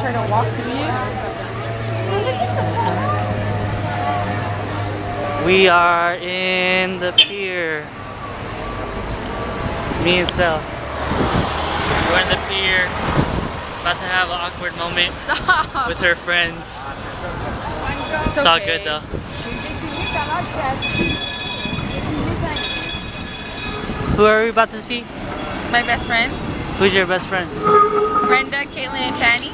her to walk with you. We are in the pier. Me and Sel. We're in the pier. About to have an awkward moment with her friends. It's all good though. Who are we about to see? My best friends. Who's your best friend? Brenda, Caitlin, and Fanny.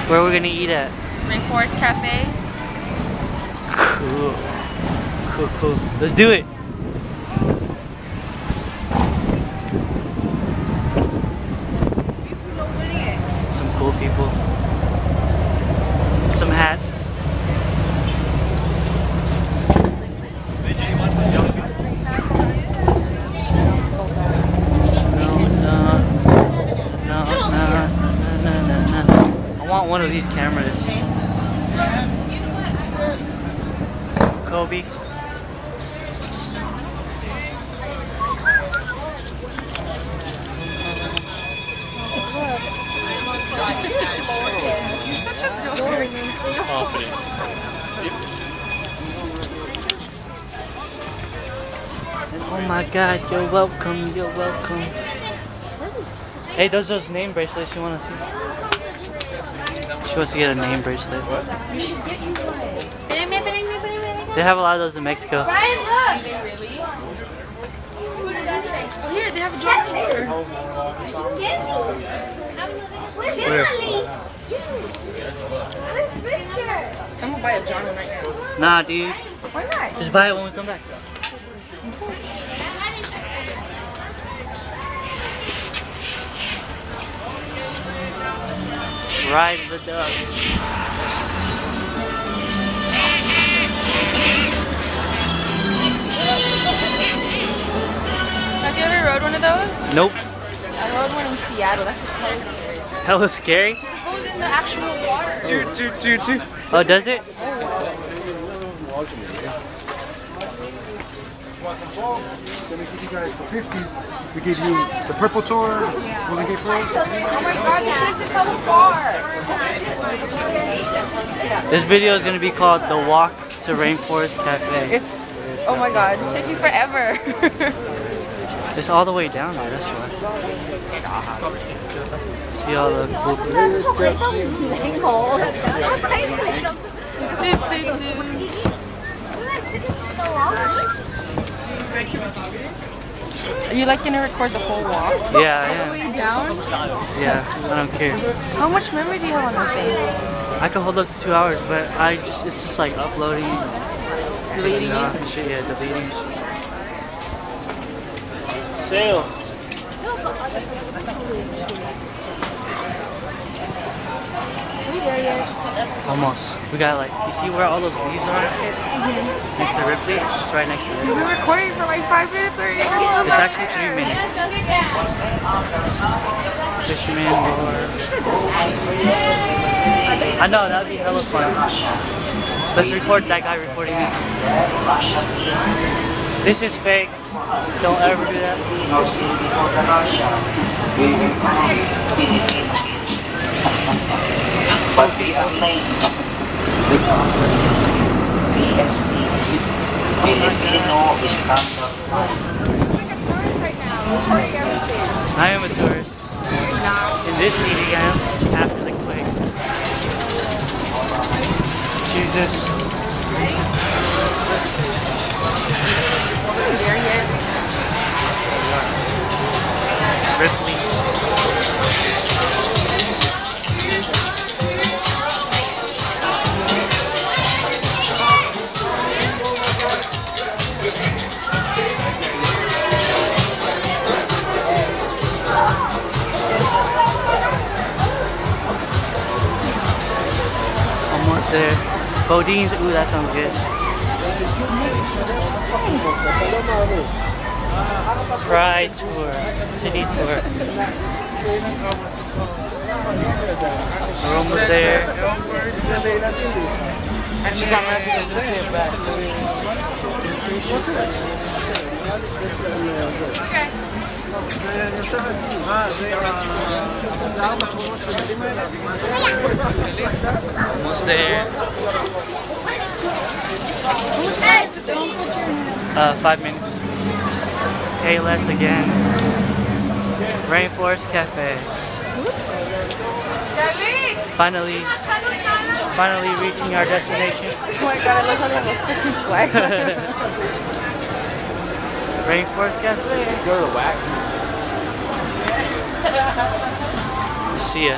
Where are we gonna eat at? Rainforest Cafe. Cool. Cool, cool. Let's do it. Some cool people. Some hats. I want one of these cameras. Kobe. You're such a joke. Oh my God, you're welcome, you're welcome. Hey, those name bracelets you want to see? She wants to get a name bracelet. We should get you one. They have a lot of those in Mexico. Brian, look! Do they really? Who does that say? Oh, here, they have a jar here. Where? I'm gonna buy a jar right now. Nah, dude. Why not? Just buy it when we come back. Ride the ducks. Have you ever rode one of those? Nope. I rode one in Seattle. That's what's hella scary. Hella scary? It goes in the actual water. Oh, does it? Then we give you guys for 50. We give you the purple tour. Will we get close? Oh my God, this place is hella far. This video is going to be called The Walk to Rainforest Cafe. It's, oh my God, it's taking forever. It's all the way down there, that's why. See all the cool Are you like gonna record the whole walk? Yeah, All the way yeah. down? Yeah, I don't care. How much memory do you have on that thing? I could hold up to 2 hours, but it's just like uploading. Deleting it? Shit, yeah, deleting. Sail. Almost. We got like, you see where all those leaves are? Next to Ripley? It's right next to We've Ripley. been recording for like 5 minutes already. It's actually 3 minutes. Fisherman or... I know, that'd be hella fun. Let's record that guy recording me. This is fake. Don't ever do that. But we are late because PST, Filipino Standard Time. I am a tourist. In this city, I am after the quake. Jesus. Ripley. Almost there. Bodine's, ooh, that sounds good. Pride tour, city tour. We're almost there. She's not ready to just sit back. Almost there. Hey, don't put your 5 minutes. Payless again. Rainforest Cafe. Finally reaching our destination. Oh my god, I love how they have a freaking flag. Rainforest Cafe. Go to the wax. See ya.